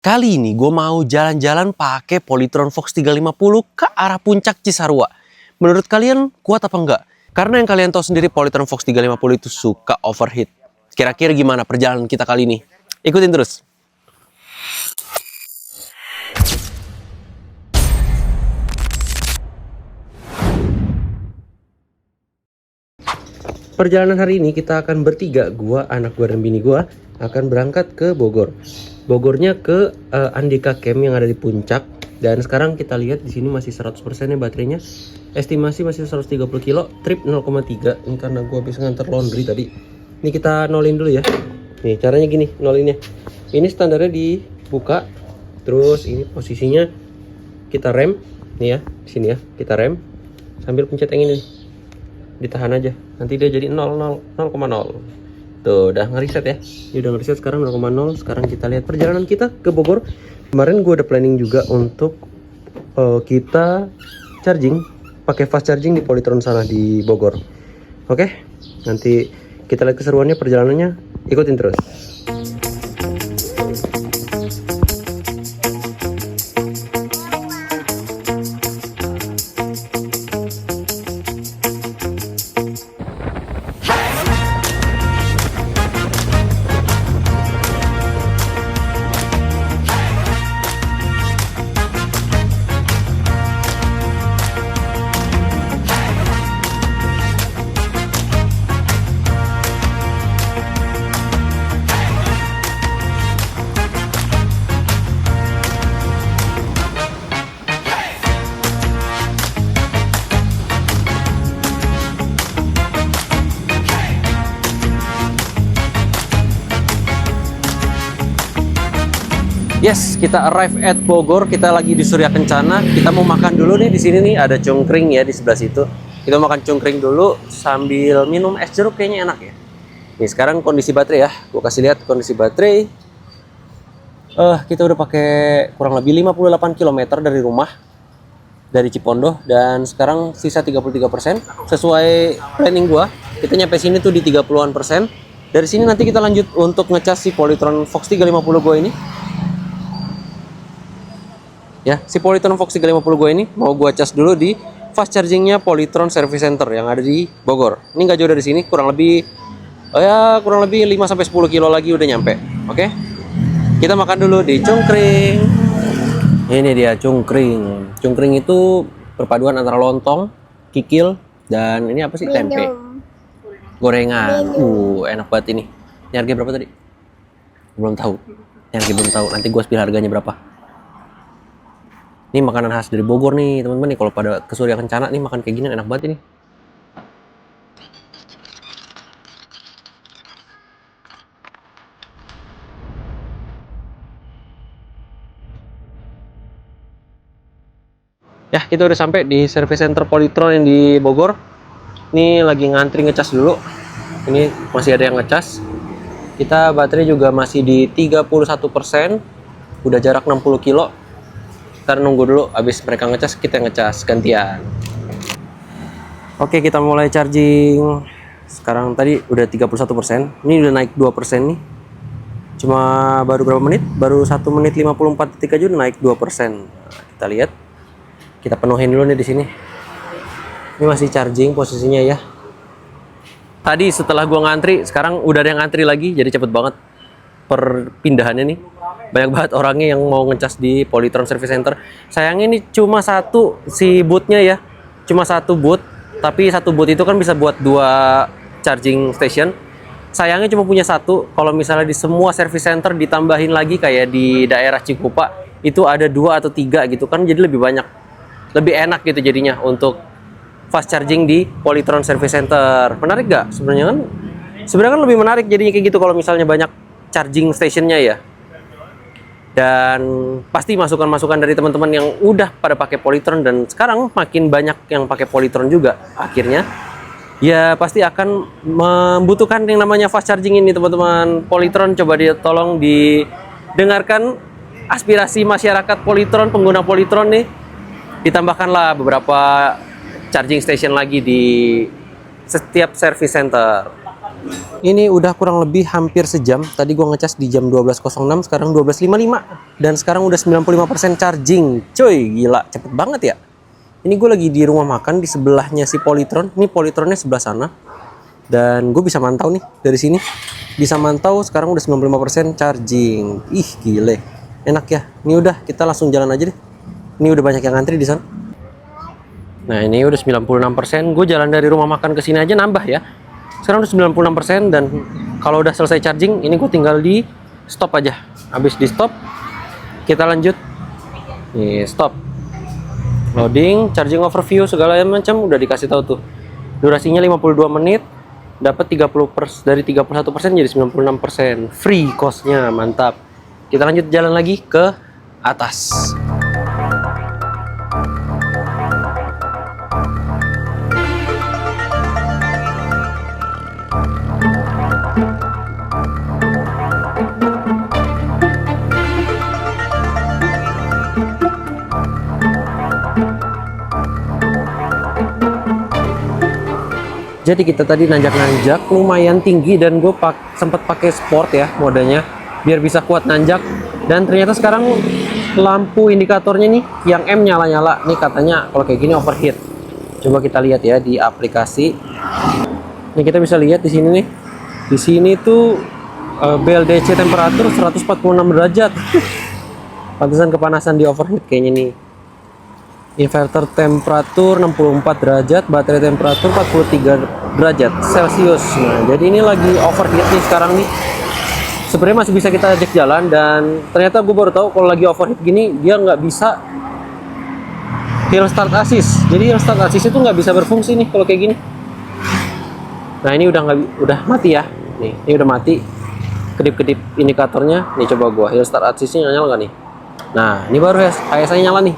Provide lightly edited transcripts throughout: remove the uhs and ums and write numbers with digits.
Kali ini gue mau jalan-jalan pakai Polytron Fox 350 ke arah puncak Cisarua. Menurut kalian kuat apa enggak? Karena yang kalian tahu sendiri Polytron Fox 350 itu suka overheat. Kira-kira gimana perjalanan kita kali ini? Ikutin terus. Perjalanan hari ini kita akan bertiga, gua, anak gua dan bini gua akan berangkat ke Bogor. Bogornya ke Andika Camp yang ada di puncak. Dan sekarang kita lihat di sini masih 100% ya baterainya. Estimasi masih 130 kilo, trip 0,3. Ini karena gua habis nganter laundry tadi. Ini kita nolin dulu ya. Nih caranya gini nolinnya. Ini standarnya dibuka. Terus ini posisinya kita rem. Nih ya, di sini ya. Kita rem sambil pencet yang ini nih. Ditahan aja, nanti dia jadi 0,0. Tuh udah ngereset ya. Dia udah ngereset sekarang 0,0. Sekarang kita lihat perjalanan kita ke Bogor. Kemarin gue udah planning juga untuk kita charging pakai fast charging di Polytron sana di Bogor. Oke, nanti kita lihat keseruannya perjalanannya. Ikutin terus. Yes, kita arrive at Bogor. Kita lagi di Surya Kencana. Kita mau makan dulu nih di sini nih. Ada cungkring ya di sebelah situ. Kita makan cungkring dulu sambil minum es jeruk, kayaknya enak ya. Nih sekarang kondisi baterai ya. Gue kasih lihat kondisi baterai. Kita udah pakai kurang lebih 58 km dari rumah, dari Cipondoh, dan sekarang sisa 33%. Sesuai planning gua, kita nyampe sini tuh di 30-an persen. Dari sini nanti kita lanjut untuk ngecas si Polytron Fox 350 gua ini. Ya, si Polytron Fox 350 gue ini mau gue cas dulu di fast chargingnya Polytron Service Center yang ada di Bogor. Ini nggak jauh dari sini, kurang lebih 5-10 kilo lagi udah nyampe. Oke, kita makan dulu di cungkring. Ini dia cungkring. Cungkring itu perpaduan antara lontong, kikil, dan ini apa sih, tempe gorengan. Enak banget ini. Ini harga berapa tadi? Belum tahu. Nanti gue spill harganya berapa. Ini makanan khas dari Bogor nih teman-teman nih. Kalau pada ke Surya Kencana nih makan kayak gini enak banget ini. Ya, kita udah sampai di service center Polytron yang di Bogor. Ini lagi ngantri ngecas dulu. Ini masih ada yang ngecas. Kita baterai juga masih di 31%. Udah jarak 60 kilo. Ntar nunggu dulu, habis mereka ngecas, kita ngecas gantian. Oke, kita mulai charging. Sekarang tadi udah 31%. Ini udah naik 2% nih. Cuma baru berapa menit? Baru 1 menit 54 detik aja udah naik 2%. Nah, kita lihat. Kita penuhin dulu nih di sini. Ini masih charging posisinya ya. Tadi setelah gua ngantri, sekarang udah ada yang ngantri lagi, jadi cepet banget perpindahannya nih. Banyak banget orangnya yang mau ngecas di Polytron Service Center. Sayangnya ini cuma satu si bootnya ya. Cuma satu boot. Tapi satu boot itu kan bisa buat 2 charging station. Sayangnya cuma punya satu. Kalau misalnya di semua service center ditambahin lagi kayak di daerah Cikupa, itu ada 2 atau 3 gitu kan. Jadi lebih banyak. Lebih enak gitu jadinya untuk fast charging di Polytron Service Center. Menarik gak? Sebenarnya kan lebih menarik jadinya kayak gitu kalau misalnya banyak charging stationnya ya. Dan pasti masukan-masukan dari teman-teman yang udah pada pakai Polytron, dan sekarang makin banyak yang pakai Polytron juga akhirnya ya pasti akan membutuhkan yang namanya fast charging ini teman-teman. Polytron coba tolong didengarkan aspirasi masyarakat Polytron, pengguna Polytron nih. Ditambahkanlah beberapa charging station lagi di setiap service center. Ini udah kurang lebih hampir sejam. Tadi gua ngecas di jam 12.06, sekarang 12.55 dan sekarang udah 95% charging. Coy, gila, cepet banget ya. Ini gue lagi di rumah makan di sebelahnya si Polytron. Ini Polytronnya sebelah sana. Dan gue bisa mantau nih dari sini. Bisa mantau sekarang udah 95% charging. Ih, gile. Enak ya. Ini udah, kita langsung jalan aja deh. Ini udah banyak yang ngantri di sana. Nah, ini udah 96%. Gue jalan dari rumah makan ke sini aja nambah ya. Sekarang udah 96% dan kalau udah selesai charging, ini gue tinggal di stop aja. Habis di stop, kita lanjut. Nih, stop. Loading, charging overview segala macam udah dikasih tahu tuh. Durasinya 52 menit, dapat 30% dari 31% jadi 96%. Free cost-nya, mantap. Kita lanjut jalan lagi ke atas. Jadi kita tadi nanjak-nanjak lumayan tinggi dan gue sempat pakai sport ya modenya biar bisa kuat nanjak. Dan ternyata sekarang lampu indikatornya nih yang M nyala-nyala nih, katanya kalau kayak gini overheat. Coba kita lihat ya di aplikasi. Nih kita bisa lihat di sini nih. Di sini tuh BLDC temperatur 146 derajat. Pantesan kepanasan di overheat kayaknya nih. Inverter temperatur 64 derajat, baterai temperatur 43 derajat Celcius. Nah, jadi ini lagi overheat nih sekarang nih. Sebenarnya masih bisa kita ajak jalan dan ternyata gue baru tahu kalau lagi overheat gini dia nggak bisa hill start assist. Jadi hill start assist itu nggak bisa berfungsi nih kalau kayak gini. Nah, ini udah mati ya. Nih, ini udah mati. Kedip-kedip indikatornya. Nih coba gua hill start assist-nya nyala nggak nih? Nah, ini baru HSA-nya nyala nih.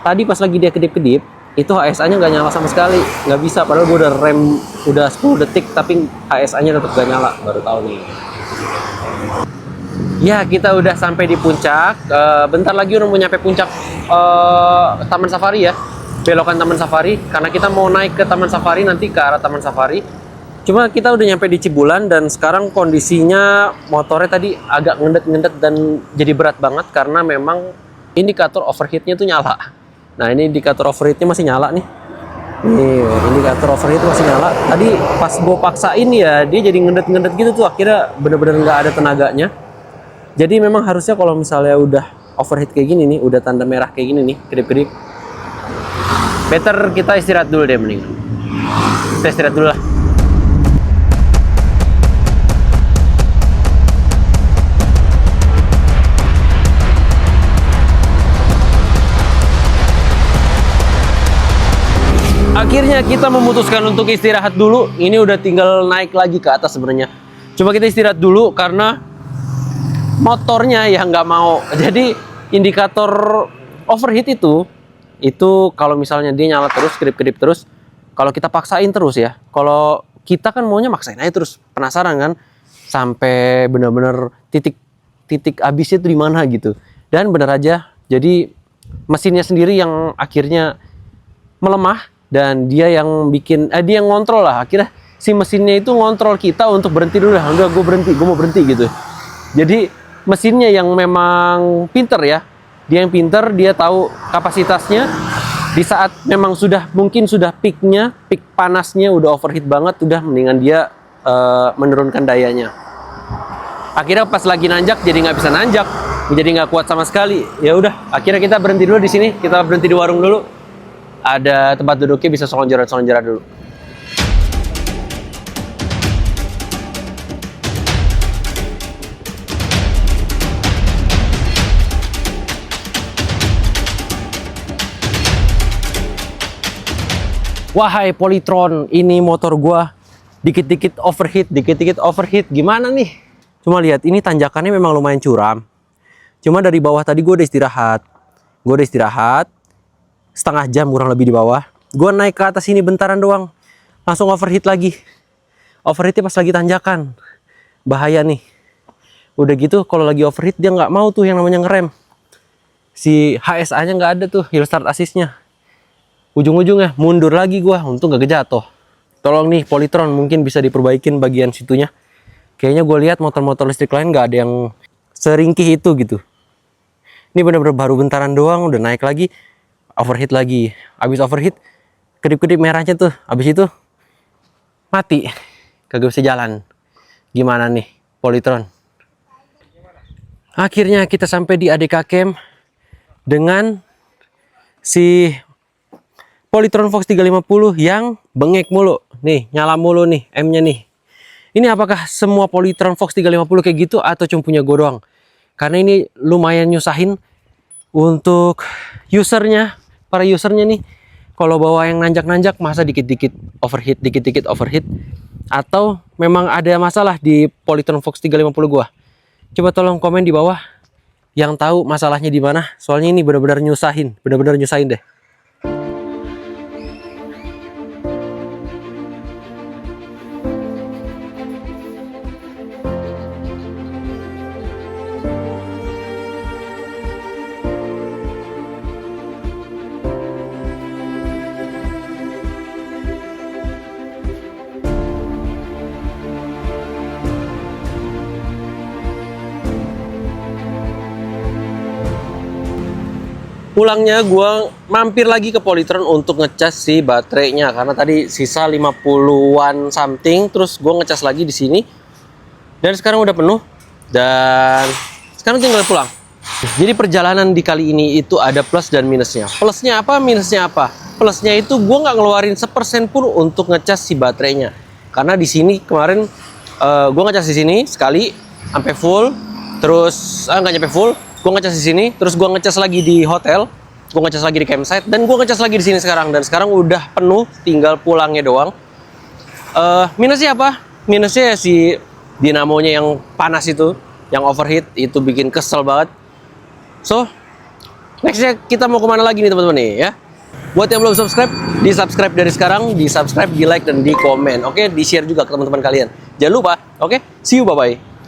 Tadi pas lagi dia kedip-kedip, itu HSA-nya nggak nyala sama sekali. Nggak bisa, padahal gue udah rem udah 10 detik, tapi HSA-nya tetap nggak nyala. Baru tahu nih. Ya, kita udah sampai di puncak. Bentar lagi udah mau nyampe puncak Taman Safari ya. Belokan Taman Safari. Karena kita mau naik ke Taman Safari, nanti ke arah Taman Safari. Cuma kita udah nyampe di Cibulan dan sekarang kondisinya motornya tadi agak ngendet-ngendet dan jadi berat banget karena memang indikator overheatnya tuh nyala. Nah, ini indikator overheatnya masih nyala nih. Nih, indikator overheat masih nyala. Tadi pas gue paksain ya, dia jadi ngendet-ngendet gitu tuh. Akhirnya bener-bener nggak ada tenaganya. Jadi memang harusnya kalau misalnya udah overheat kayak gini nih, udah tanda merah kayak gini nih, kedip-kedip. Better kita istirahat dulu deh mending. Kita istirahat dulu lah. Akhirnya kita memutuskan untuk istirahat dulu. Ini udah tinggal naik lagi ke atas sebenarnya. Coba kita istirahat dulu karena motornya ya nggak mau. Jadi indikator overheat itu kalau misalnya dia nyala terus, kedip-kedip terus. Kalau kita paksain terus ya. Kalau kita kan maunya maksain aja terus. Penasaran kan? Sampai benar-benar titik habisnya itu di mana gitu. Dan benar aja. Jadi mesinnya sendiri yang akhirnya melemah. Dan dia yang bikin, dia yang ngontrol lah. Akhirnya si mesinnya itu ngontrol kita untuk berhenti dulu lah. Udah, gue mau berhenti gitu. Jadi mesinnya yang memang pinter ya. Dia yang pinter, dia tahu kapasitasnya. Di saat memang mungkin sudah peak panasnya udah overheat banget, udah mendingan dia menurunkan dayanya. Akhirnya pas lagi nanjak jadi nggak bisa nanjak, jadi nggak kuat sama sekali. Ya udah, akhirnya kita berhenti dulu di sini. Kita berhenti di warung dulu. Ada tempat duduknya, bisa selonjoran dulu. Wahai Polytron, ini motor gua dikit-dikit overheat. Gimana nih? Cuma lihat, ini tanjakannya memang lumayan curam. Cuma dari bawah tadi gua udah istirahat. Setengah jam kurang lebih di bawah. Gue naik ke atas sini bentaran doang, langsung overheat lagi. Overheatnya pas lagi tanjakan, bahaya nih. Udah gitu kalau lagi overheat dia nggak mau tuh yang namanya ngerem. Si HSA-nya nggak ada tuh, hill start assist-nya. Ujung-ujungnya mundur lagi gue, untung gak kejatuh. Tolong nih Polytron, mungkin bisa diperbaikin bagian situnya. Kayaknya gue lihat motor-motor listrik lain nggak ada yang seringkih itu gitu. Ini bener-bener baru bentaran doang udah naik lagi, overheat lagi. Abis overheat, kedip-kedip merahnya tuh. Abis itu mati, kagak bisa jalan. Gimana nih Polytron? Akhirnya kita sampai di ADK Camp dengan si Polytron Fox 350 yang bengek mulu. Nih, nyala mulu nih M-nya nih. Ini apakah semua Polytron Fox 350 kayak gitu atau cuma punya gue doang? Karena ini lumayan nyusahin untuk usernya, para usernya nih. Kalau bawa yang nanjak-nanjak masa dikit-dikit overheat. Atau memang ada masalah di Polytron Fox 350 gua. Coba tolong komen di bawah yang tahu masalahnya di mana. Soalnya ini benar-benar nyusahin deh. Pulangnya gue mampir lagi ke Polytron untuk ngecas si baterainya karena tadi sisa 50-an something, terus gue ngecas lagi di sini dan sekarang udah penuh dan sekarang tinggal pulang. Jadi perjalanan di kali ini itu ada plus dan minusnya. Plusnya apa, minusnya apa? Plusnya itu gue nggak ngeluarin 1% pun untuk ngecas si baterainya karena di sini kemarin gue ngecas di sini sekali sampai full, terus nggak nyampe full. Gue ngecas di sini, terus gue ngecas lagi di hotel, gue ngecas lagi di campsite, dan gue ngecas lagi di sini sekarang. Dan sekarang udah penuh, tinggal pulangnya doang. Minusnya apa? Minusnya ya si dinamonya yang panas itu, yang overheat, itu bikin kesel banget. So, nextnya kita mau kemana lagi nih teman-teman nih ya? Buat yang belum subscribe, di subscribe dari sekarang, di subscribe, di like, dan di komen. Oke, di share juga ke teman-teman kalian. Jangan lupa, oke? See you, bye-bye.